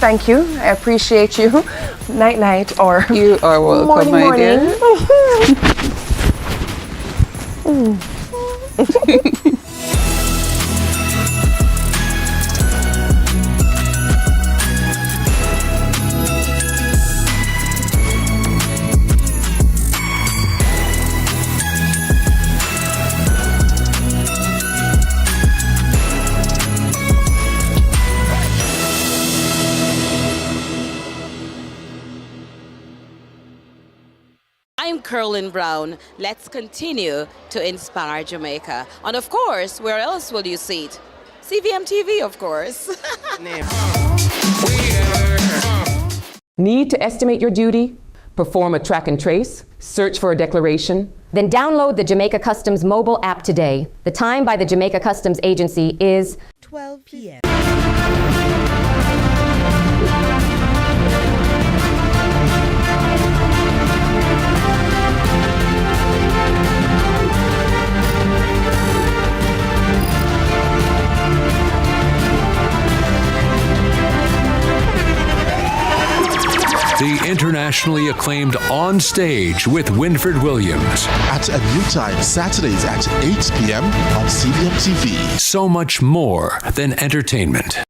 Thank you. I appreciate you. Night night or you are welcome, my dear. I'm Curlin Brown. Let's continue to inspire Jamaica. And of course, where else will you see it? CVM TV, of course. Need to estimate your duty? Perform a track and trace? Search for a declaration? Then download the Jamaica Customs mobile app today. The time by the Jamaica Customs Agency is 12 p.m. The internationally acclaimed On Stage with Winfred Williams. At a new time, Saturdays at 8 p.m. on CBM TV. So much more than entertainment.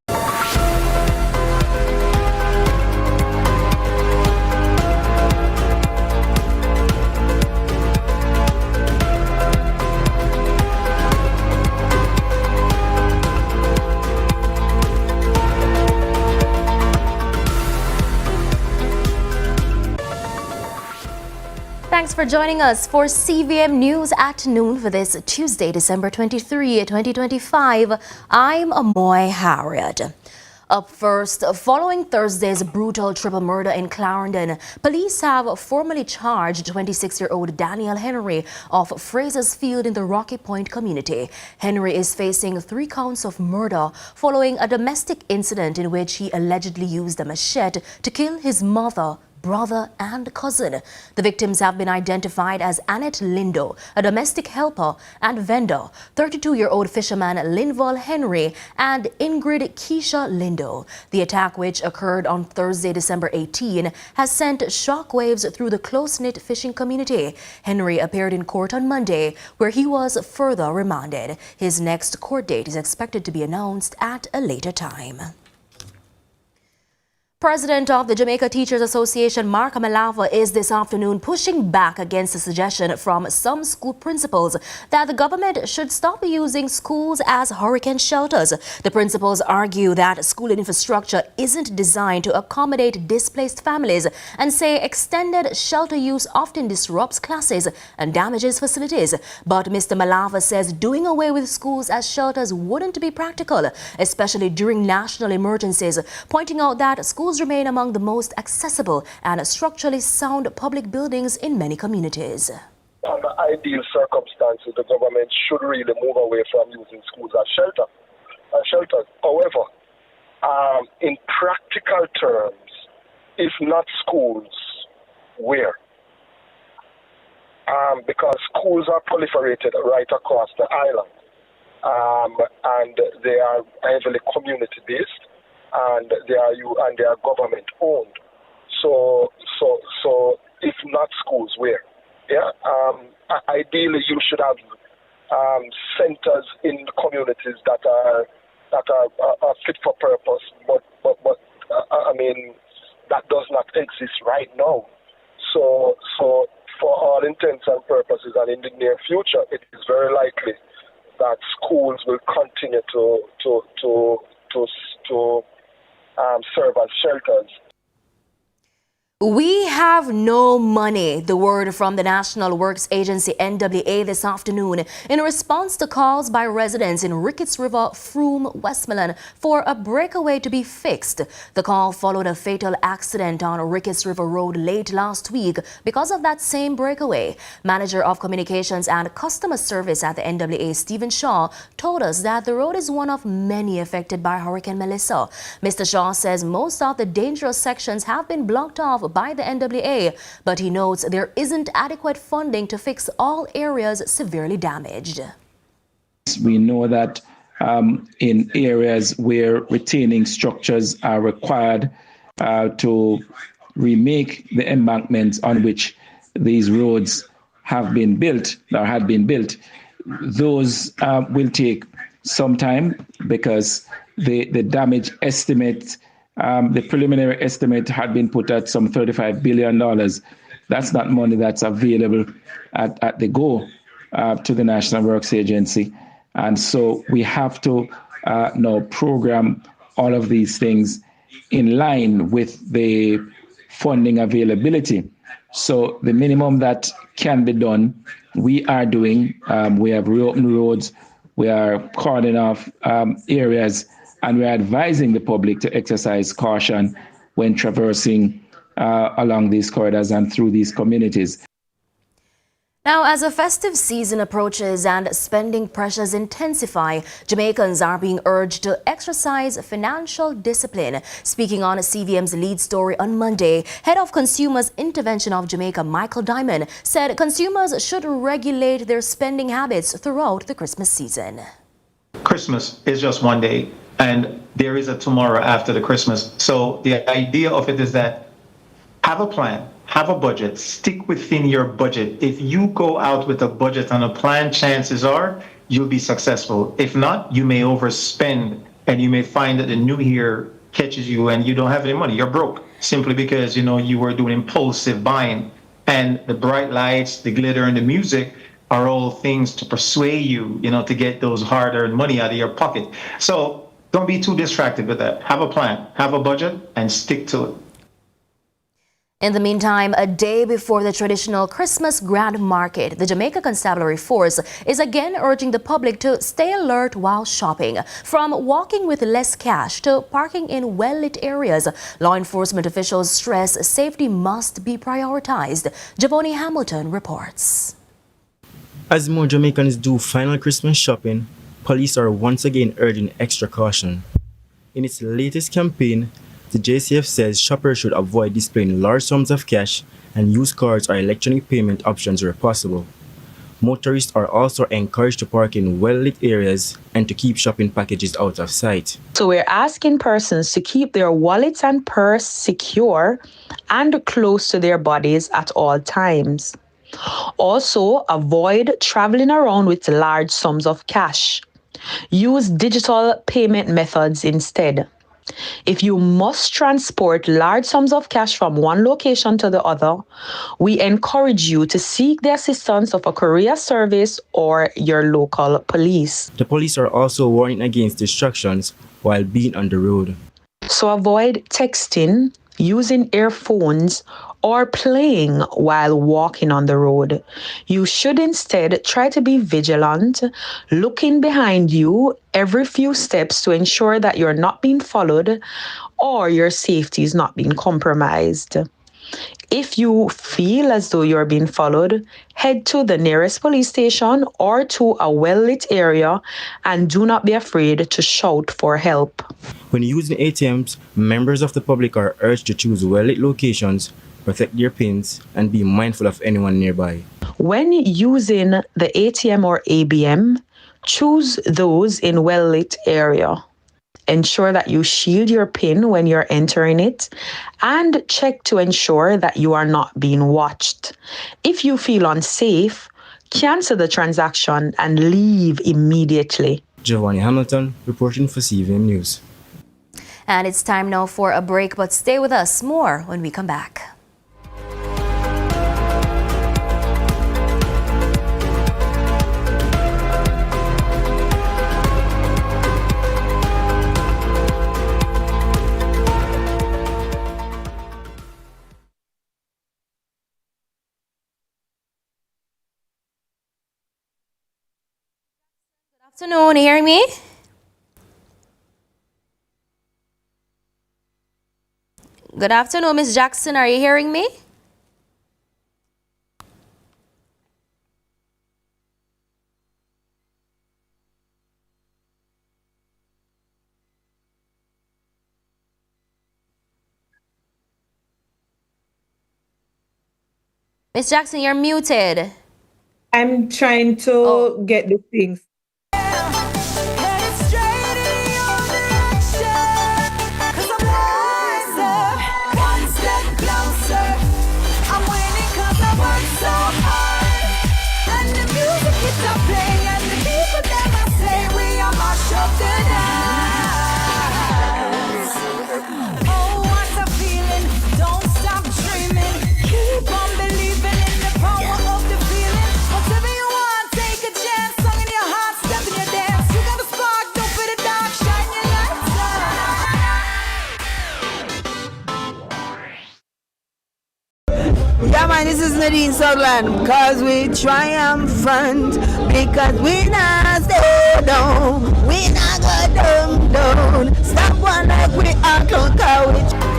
Thanks for joining us for CVM News at Noon for this Tuesday, December 23, 2025. I'm Amoy Harriet. Up first, following Thursday's brutal triple murder in Clarendon, police have formally charged 26-year-old Daniel Henry of Fraser's Field in the Rocky Point community. Henry is facing 3 counts of murder following a domestic incident in which he allegedly used a machete to kill his mother, brother and cousin. The victims have been identified as Annette Lindo, a domestic helper and vendor, 32-year-old fisherman Linval Henry, and Ingrid Keisha Lindo. The attack, which occurred on Thursday, December 18, has sent shockwaves through the close-knit fishing community. Henry appeared in court on Monday, where he was further remanded. His next court date is expected to be announced at a later time. President of the Jamaica Teachers Association, Mark Malava, is this afternoon pushing back against the suggestion from some school principals that the government should stop using schools as hurricane shelters. The principals argue that school infrastructure isn't designed to accommodate displaced families and say extended shelter use often disrupts classes and damages facilities. But Mr. Malava says doing away with schools as shelters wouldn't be practical, especially during national emergencies, pointing out that schools remain among the most accessible and structurally sound public buildings in many communities. Under ideal circumstances, the government should really move away from using schools as shelters. However, in practical terms, if not schools, where? Because schools are proliferated right across the island, and they are heavily community-based. And they are government owned. So if not schools, where? Yeah. Ideally, you should have centers in communities that are fit for purpose. But I mean, that does not exist right now. So for all intents and purposes, and in the near future, it is very likely that schools will continue to serve as shelters. We have no money, the word from the National Works Agency NWA this afternoon in response to calls by residents in Ricketts River, Frome, Westmoreland for a breakaway to be fixed. The call followed a fatal accident on Ricketts River Road late last week because of that same breakaway. Manager of Communications and Customer Service at the NWA, Stephen Shaw, told us that the road is one of many affected by Hurricane Melissa. Mr. Shaw says most of the dangerous sections have been blocked off by the NWA, but he notes there isn't adequate funding to fix all areas severely damaged. We know that in areas where retaining structures are required to remake the embankments on which these roads have been built or had been built. Those will take some time because the damage estimate, the preliminary estimate had been put at some $35 billion. That's not money that's available at the go to the National Works Agency. And so we have to now program all of these things in line with the funding availability. So the minimum that can be done, we are doing. We have reopened roads, we are cordoning off areas, and we are advising the public to exercise caution when traversing along these corridors and through these communities. Now, as a festive season approaches and spending pressures intensify, Jamaicans are being urged to exercise financial discipline. Speaking on CVM's lead story on Monday, Head of Consumers Intervention of Jamaica, Michael Diamond, said consumers should regulate their spending habits throughout the Christmas season. Christmas is just one day, and there is a tomorrow after the Christmas. So the idea of it is that have a plan. Have a budget. Stick within your budget. If you go out with a budget and a plan, chances are you'll be successful. If not, you may overspend and you may find that the new year catches you and you don't have any money. You're broke simply because, you were doing impulsive buying. And the bright lights, the glitter, and the music are all things to persuade you, to get those hard-earned money out of your pocket. So don't be too distracted with that. Have a plan, have a budget, and stick to it. In the meantime, a day before the traditional Christmas Grand Market, the Jamaica Constabulary Force is again urging the public to stay alert while shopping. From walking with less cash to parking in well-lit areas, law enforcement officials stress safety must be prioritized. Javoni Hamilton reports. As more Jamaicans do final Christmas shopping, police are once again urging extra caution. In its latest campaign, the JCF says shoppers should avoid displaying large sums of cash and use cards or electronic payment options where possible. Motorists are also encouraged to park in well-lit areas and to keep shopping packages out of sight. So we're asking persons to keep their wallets and purse secure and close to their bodies at all times. Also, avoid traveling around with large sums of cash. Use digital payment methods instead. If you must transport large sums of cash from one location to the other, we encourage you to seek the assistance of a courier service or your local police. The police are also warning against distractions while being on the road. So avoid texting, using earphones, or playing while walking on the road. You should instead try to be vigilant, looking behind you every few steps to ensure that you're not being followed or your safety is not being compromised. If you feel as though you're being followed, head to the nearest police station or to a well-lit area and do not be afraid to shout for help. When using ATMs, members of the public are urged to choose well-lit locations, protect their pins, and be mindful of anyone nearby. When using the ATM or ABM, choose those in well-lit area. Ensure that you shield your PIN when you're entering it and check to ensure that you are not being watched. If you feel unsafe, cancel the transaction and leave immediately. Giovanni Hamilton reporting for CVM News. And it's time now for a break, but stay with us. More when we come back. Good afternoon, you hearing me? Good afternoon, Miss Jackson, are you hearing me? Miss Jackson, you're muted. I'm trying to get the things. Yeah, man, this is Nadine Sutherland, cause we triumphant, because we not stay down, we not go down, stop one like we are clown.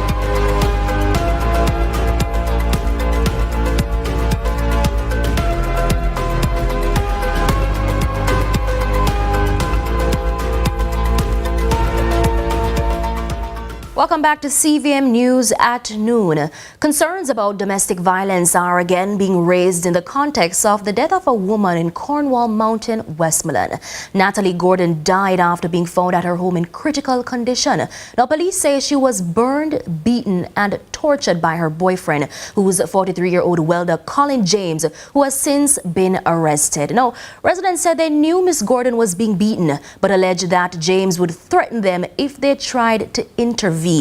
Welcome back to CVM News at noon. Concerns about domestic violence are again being raised in the context of the death of a woman in Cornwall Mountain, Westmoreland. Natalie Gordon died after being found at her home in critical condition. Now, police say she was burned, beaten, and tortured by her boyfriend, who's 43-year-old welder Colin James, who has since been arrested. Now, residents said they knew Miss Gordon was being beaten, but alleged that James would threaten them if they tried to intervene.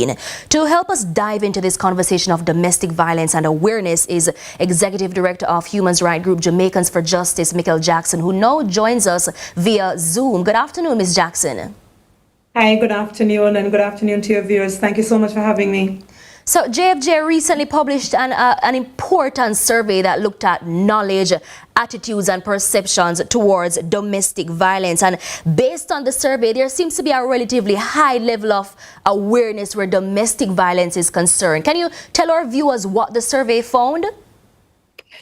To help us dive into this conversation of domestic violence and awareness is Executive Director of Human Rights Group Jamaicans for Justice, Michael Jackson, who now joins us via Zoom. Good afternoon, Ms. Jackson. Hi, good afternoon, and good afternoon to your viewers. Thank you so much for having me. So JFJ recently published an important survey that looked at knowledge, attitudes and perceptions towards domestic violence. And based on the survey, there seems to be a relatively high level of awareness where domestic violence is concerned. Can you tell our viewers what the survey found?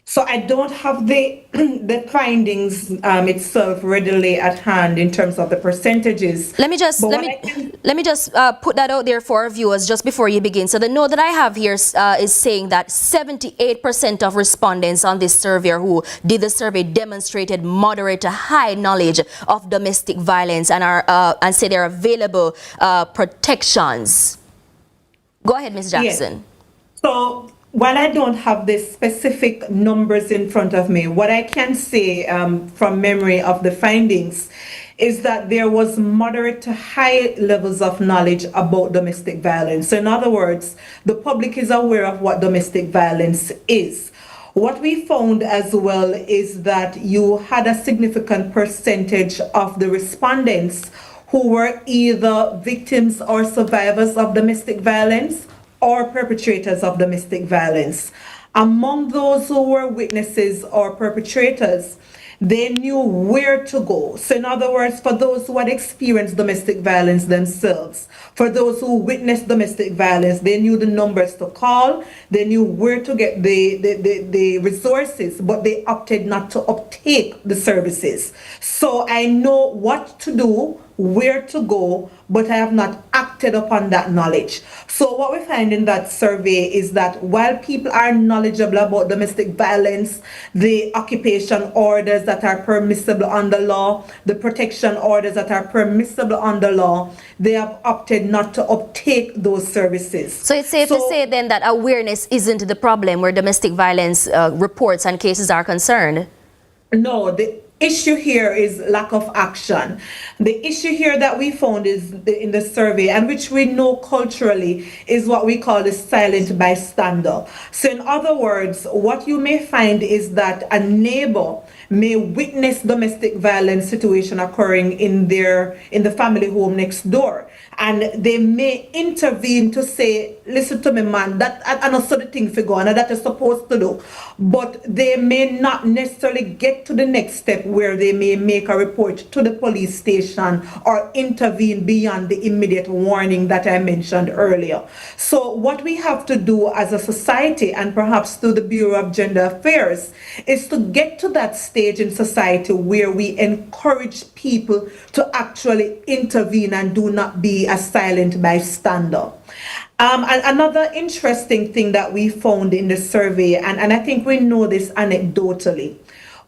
So I don't have the the findings itself readily at hand in terms of the percentages. Let me just put that out there for our viewers just before you begin. So the note that I have here is saying that 78% of respondents on this survey who did the survey demonstrated moderate to high knowledge of domestic violence and and say there are available protections. Go ahead, Ms. Jackson. Yes. So while I don't have the specific numbers in front of me, what I can say from memory of the findings is that there was moderate to high levels of knowledge about domestic violence. So in other words, the public is aware of what domestic violence is. What we found as well is that you had a significant percentage of the respondents who were either victims or survivors of domestic violence or perpetrators of domestic violence. Among those who were witnesses or perpetrators, they knew where to go. So in other words, for those who had experienced domestic violence themselves, for those who witnessed domestic violence, they knew the numbers to call, they knew where to get the resources, but they opted not to uptake the services. So I know what to do, where to go, but I have not acted upon that knowledge. So what we find in that survey is that while people are knowledgeable about domestic violence, the occupation orders that are permissible under law, the protection orders that are permissible under law, they have opted not to uptake those services. So it's safe to say then that awareness isn't the problem where domestic violence reports and cases are concerned? No, the issue here is lack of action. The issue here that we found is in the survey, and which we know culturally, is what we call the silent bystander. So in other words, what you may find is that a neighbor may witness domestic violence situation occurring in the family home next door, and they may intervene to say, listen to me, man, that I know so the thing for go and that is supposed to do, but they may not necessarily get to the next step where they may make a report to the police station or intervene beyond the immediate warning that I mentioned earlier. So what we have to do as a society, and perhaps through the Bureau of Gender Affairs, is to get to that stage in society where we encourage people to actually intervene and do not be a silent bystander. And another interesting thing that we found in the survey, and I think we know this anecdotally,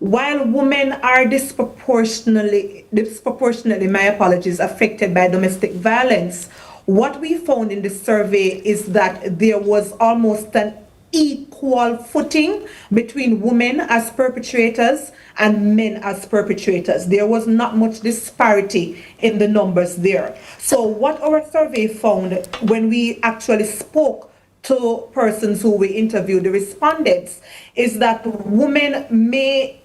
while women are disproportionately, my apologies, affected by domestic violence, what we found in the survey is that there was almost an equal footing between women as perpetrators and men as perpetrators. There was not much disparity in the numbers there. So what our survey found when we actually spoke to persons who we interview, the respondents, is that women may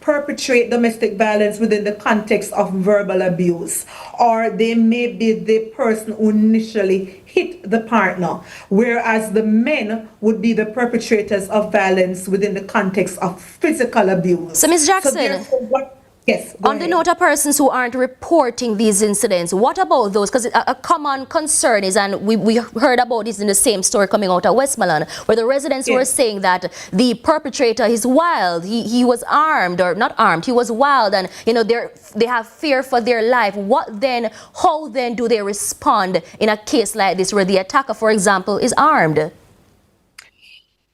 perpetrate domestic violence within the context of verbal abuse, or they may be the person who initially hit the partner, whereas the men would be the perpetrators of violence within the context of physical abuse. So, Ms. Jackson, yes, on the note of persons who aren't reporting these incidents, what about those? Because a common concern is, and we heard about this in the same story coming out of Westmoreland, where the residents were saying that the perpetrator is wild. He was armed, or not armed, he was wild, and they have fear for their life. How then do they respond in a case like this where the attacker, for example, is armed?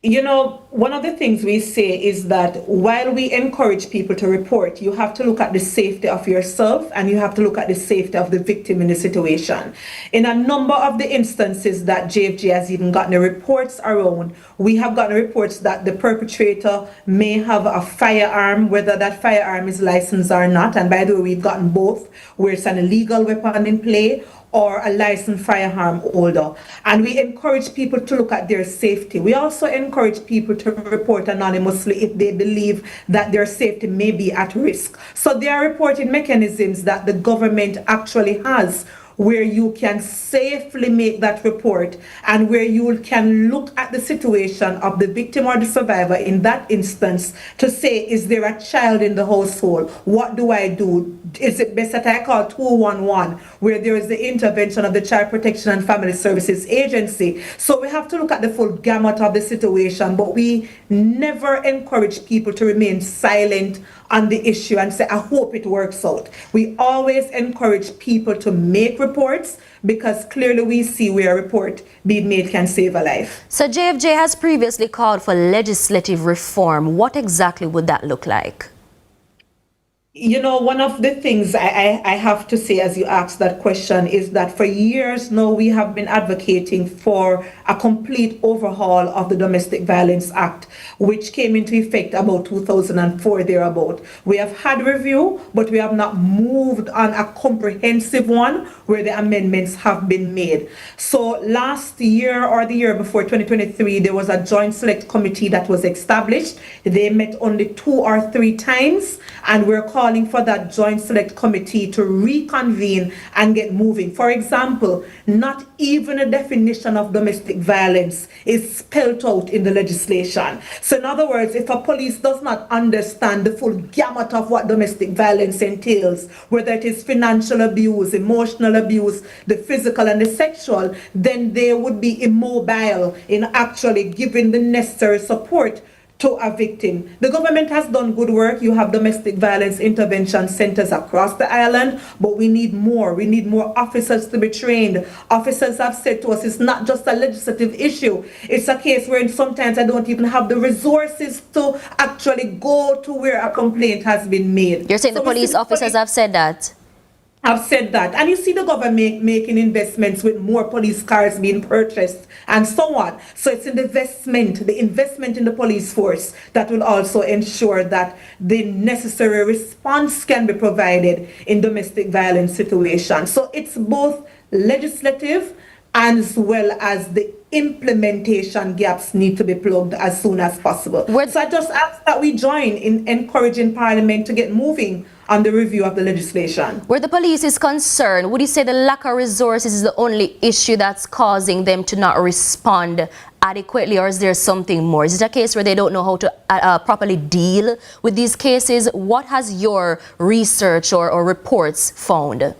One of the things we say is that while we encourage people to report, you have to look at the safety of yourself and you have to look at the safety of the victim in the situation. In a number of the instances that JFJ has even gotten the reports around, we have gotten reports that the perpetrator may have a firearm, whether that firearm is licensed or not. And by the way, we've gotten both, where it's an illegal weapon in play or a licensed firearm holder. And we encourage people to look at their safety. We also encourage people to report anonymously if they believe that their safety may be at risk. So there are reporting mechanisms that the government actually has, where you can safely make that report and where you can look at the situation of the victim or the survivor in that instance to say, is there a child in the household? What do I do? Is it best that I call 211, where there is the intervention of the Child Protection and Family Services Agency? So we have to look at the full gamut of the situation, but we never encourage people to remain silent on the issue and say, I hope it works out. We always encourage people to make reports, because clearly we see where a report being made can save a life. So JFJ has previously called for legislative reform. What exactly would that look like? One of the things I have to say as you ask that question is that for years now we have been advocating for a complete overhaul of the Domestic Violence Act, which came into effect about 2004 thereabout. We have had review, but we have not moved on a comprehensive one where the amendments have been made. So last year or the year before, 2023, there was a joint select committee that was established. They met only 2 or 3 times, and we're calling for that joint select committee to reconvene and get moving. For example, not even a definition of domestic violence is spelled out in the legislation. So in other words, if a police does not understand the full gamut of what domestic violence entails, whether it is financial abuse, emotional abuse, the physical and the sexual, then they would be immobile in actually giving the necessary support to a victim. The government has done good work. You have domestic violence intervention centers across the island, but we need more. We need more officers to be trained. Officers have said to us, it's not just a legislative issue. It's a case where sometimes I don't even have the resources to actually go to where a complaint has been made. You're saying the police officers have said that? Have said that. And you see the government making investments with more police cars being purchased and so on. So it's an investment, the investment in the police force, that will also ensure that the necessary response can be provided in domestic violence situations. So it's both legislative as well as the implementation gaps need to be plugged as soon as possible. So I just ask that we join in encouraging Parliament to get moving on the review of the legislation. Where the police is concerned, would you say the lack of resources is the only issue that's causing them to not respond adequately, or is there something more? Is it a case where they don't know how to properly deal with these cases? What has your research or reports found?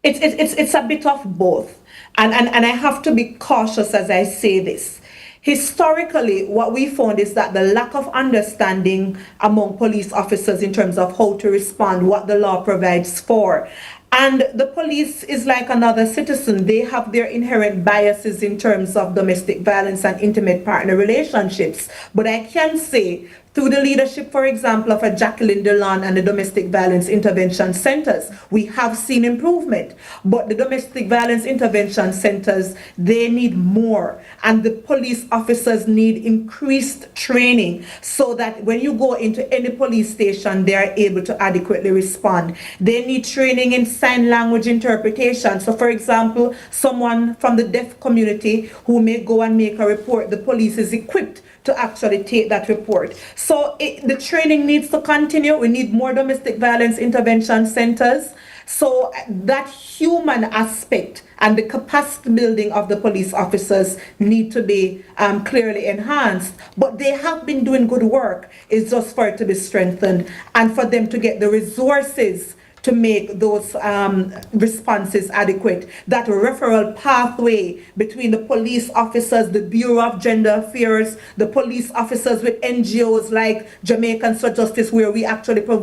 It's a bit of both. And I have to be cautious as I say this. Historically, what we found is that the lack of understanding among police officers in terms of how to respond, what the law provides for. And the police is like another citizen. They have their inherent biases in terms of domestic violence and intimate partner relationships. But I can say Through the leadership, for example, of a Jacqueline Delon and the Domestic Violence Intervention Centers, we have seen improvement. But the Domestic Violence Intervention Centers, they need more. And the police officers need increased training so that when you go into any police station, they are able to adequately respond. They need training in sign language interpretation. So, for example, someone from the deaf community who may go and make a report, the police is equipped to actually take that report. So the training needs to continue. We need more domestic violence intervention centers. So that human aspect and the capacity building of the police officers need to be clearly enhanced. But they have been doing good work. It's just for it to be strengthened and for them to get the resources to make those responses adequate. That referral pathway between the police officers, the Bureau of Gender Affairs, the police officers with NGOs like Jamaican Social Justice, where we actually provide